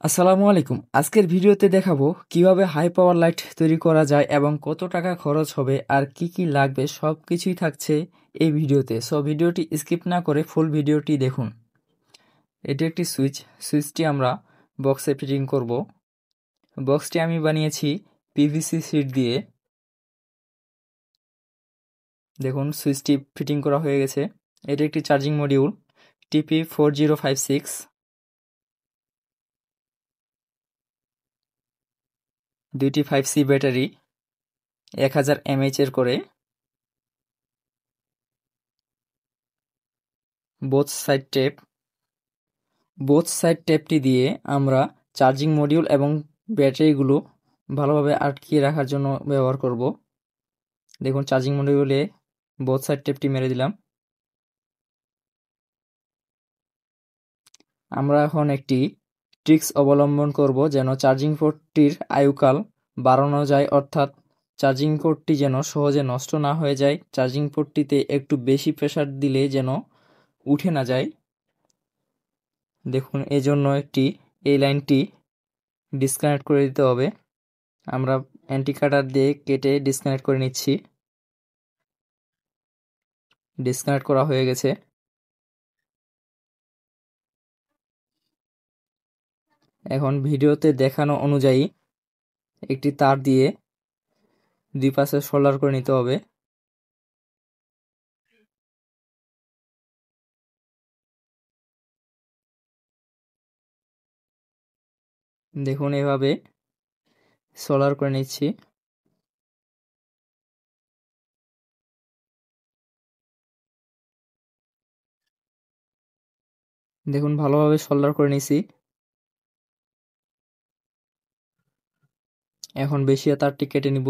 আসসালামু আলাইকুম। আজকের ভিডিওতে দেখাবো কিভাবে হাই পাওয়ার লাইট তৈরি করা যায় এবং কত টাকা খরচ হবে আর কি কি লাগবে সবকিছুই থাকছে এই ভিডিওতে। সো ভিডিওটি স্কিপ না করে ফুল ভিডিওটি দেখুন। এটি একটি সুইচটি আমরা বক্সে ফিটিং করব। বক্সটি আমি বানিয়েছি পিভিসি শিট দিয়ে। দেখুন সুইচটি ফিটিং করা হয়ে গেছে। এটি একটি চার্জিং মডিউল TP4056, দুইটি 5C ব্যাটারি 1000 mAh এর করে, বোথ সাইড টেপটি দিয়ে আমরা চার্জিং মডিউল এবং ব্যাটারিগুলো ভালোভাবে আটকিয়ে রাখার জন্য ব্যবহার করব। দেখুন চার্জিং মডিউলে বোথ সাইড টেপটি মেরে দিলাম। আমরা এখন একটি ট্রিক্স অবলম্বন করব যেন চার্জিং পোর্টটির আয়ুকাল বাড়ানো যায়, অর্থাৎ চার্জিং পোর্টটি যেন সহজে নষ্ট না হয়ে যায়। চার্জিং পোর্টটিতে একটু বেশি প্রেসার দিলে যেন উঠে না যায়। দেখুন এজন্য এই লাইনটি ডিসকানেক্ট করে দিতে হবে। আমরা অ্যান্টি কাটার দিয়ে কেটে ডিসকানেক্ট করে নিচ্ছি। ডিসকানেক্ট করা হয়ে গেছে। এখন ভিডিওতে দেখানো অনুযায়ী একটি তার দিয়ে দুই পাশে সোল্ডার করে নিতে হবে। দেখুন এভাবে সোল্ডার করে নিচ্ছি। দেখুন ভালোভাবে সোল্ডার করে নিছি। এখন বেশি তারটি কেটে নিব।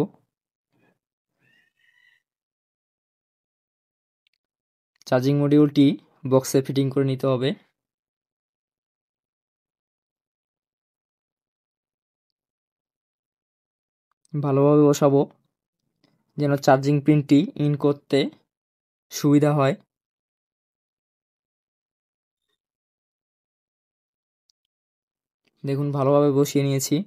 চার্জিং মডিউলটি বক্সে ফিটিং করে নিতে হবে। ভালোভাবে বসাবো যেন চার্জিং পিনটি ইন করতে সুবিধা হয়। দেখুন ভালোভাবে বসিয়ে নিয়েছি।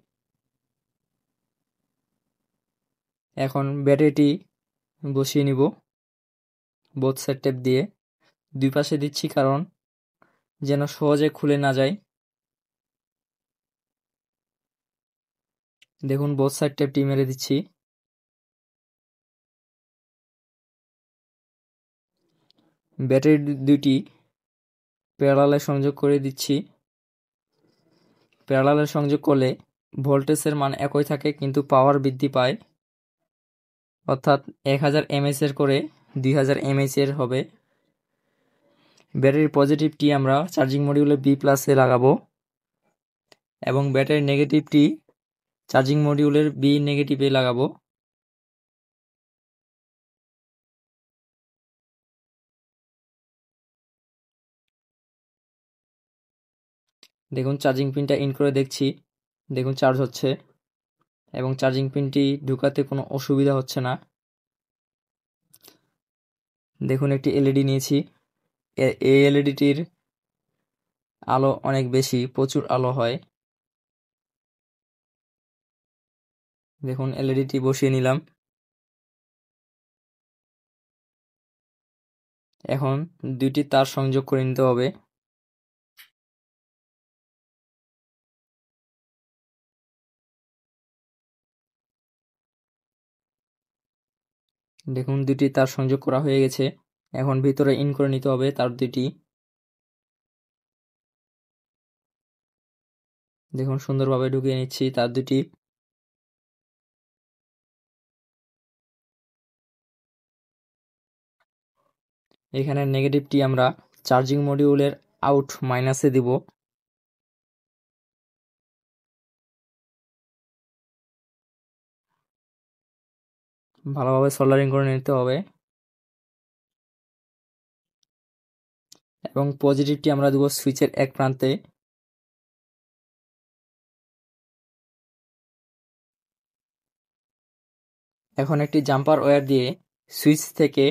এখন ব্যাটারিটি বসিয়ে নিব বোথ সাইড টেপ দিয়ে। দুই পাশে দিচ্ছি কারণ যেন সহজে খুলে না যায়। দেখুন বোথ সাইড টেপটি মেরে দিচ্ছি। ব্যাটারি দুইটি প্যারালালে সংযোগ করে দিচ্ছি। প্যারালালে সংযোগ করলে ভোল্টেজের মান একই থাকে কিন্তু পাওয়ার বৃদ্ধি পায়, অর্থাৎ 1000 mAh এর করে 2000 mAh এর হবে। ব্যাটারির পজিটিভটি আমরা চার্জিং মডিউলে B+ এ লাগাবো এবং ব্যাটারির নেগেটিভটি চার্জিং মডিউলের B নেগেটিভে লাগাবো। দেখুন চার্জিং পিনটা ইন করে দেখছি। দেখুন চার্জ হচ্ছে এবং চার্জিং পিনটি ঢুকাতে কোনো অসুবিধা হচ্ছে না। দেখুন একটি এলইডি নিয়েছি। এই এলইডিটির আলো অনেক বেশি, প্রচুর আলো হয়। দেখুন এলইডিটি বসিয়ে নিলাম। এখন দুইটি তার সংযোগ করে নিতে হবে। দেখুন দুটি তার সংযোগ করা হয়ে গেছে। এখন ভিতরে ইন করে নিতে হবে তার দুটি। দেখুন সুন্দরভাবে ঢুকিয়ে নিচ্ছি তার দুটি। এখানে নেগেটিভটি আমরা চার্জিং মডিউলের আউট মাইনাসে দিব। ভালোভাবে সোল্ডারিং করে নিতে হবে এবং পজিটিভটি আমরা দেবো সুইচের এক প্রান্তে। এখন একটি জাম্পার ওয়্যার দিয়ে সুইচ থেকে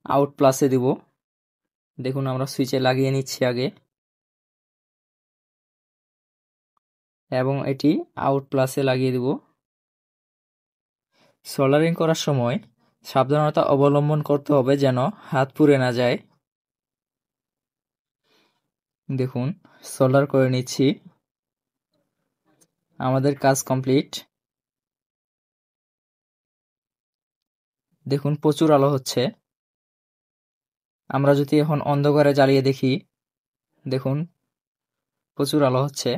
আউট প্লাসে দিব। দেখুন আমরা সুইচে লাগিয়ে নিচ্ছি আগে। এবং এটি আউট প্লাসে লাগিয়ে দেব। সোল্ডারিং করার সময় সাবধানতা অবলম্বন করতে হবে যেন হাত পুড়ে না যায়। দেখুন সোল্ডার করে নিচ্ছি। আমাদের কাজ কমপ্লিট। দেখুন প্রচুর আলো হচ্ছে। আমরা যদি এখন অন্ধকারে জ্বালিয়ে দেখি, দেখুন প্রচুর আলো হচ্ছে।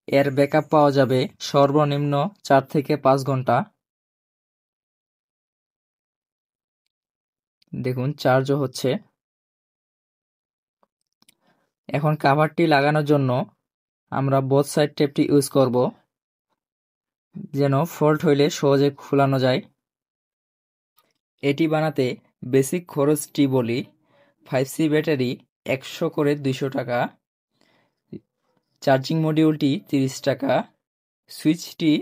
এর ব্যাকআপ পাওয়া যাবে সর্বনিম্ন 4 থেকে 5 ঘন্টা। দেখুন চার্জও হচ্ছে। এখন কাভারটি লাগানোর জন্য আমরা বোথ সাইড টেপটি ইউজ করব, যেন ফল্ট হইলে সহজে খোলানো যায়। এটি বানাতে বেসিক খরচটি বলি। 5C ব্যাটারি 100 করে 200 টাকা, চার্জিং মডিউলটি 30 টাকা, সুইচটি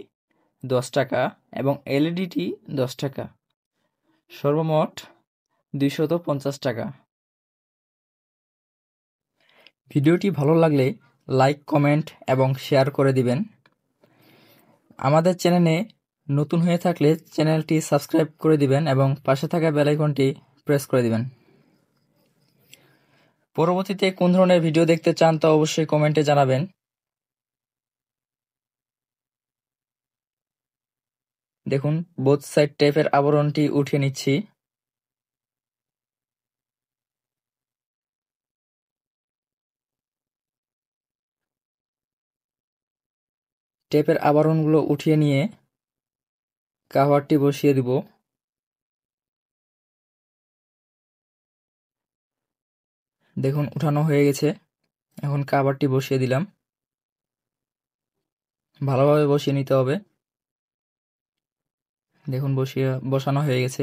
10 টাকা এবং এলইডিটি 10 টাকা, সর্বমোট 250 টাকা। ভিডিওটি ভালো লাগলে লাইক, কমেন্ট এবং শেয়ার করে দিবেন। আমাদের চ্যানেলে নতুন হয়ে থাকলে চ্যানেলটি সাবস্ক্রাইব করে দিবেন এবং পাশে থাকা বেল আইকনটি প্রেস করে দিবেন। পরবর্তীতে কোন ধরনের ভিডিও দেখতে চান তা অবশ্যই কমেন্টে জানাবেন। দেখুন বোথ সাইড টেপের আবরণটি উঠিয়ে নিচ্ছি। টেপের আবরণগুলো উঠিয়ে নিয়ে কাভারটি বসিয়ে দিব। দেখুন উঠানো হয়ে গেছে। এখন কাভারটি বসিয়ে দিলাম। ভালোভাবে বসিয়ে নিতে হবে। দেখুন বসানো হয়ে গেছে।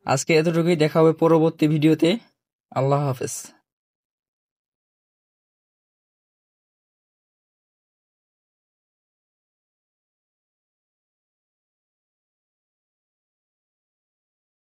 আজকে এতটুকুই, দেখা হবে পরবর্তী ভিডিওতে। আল্লাহ হাফেজ।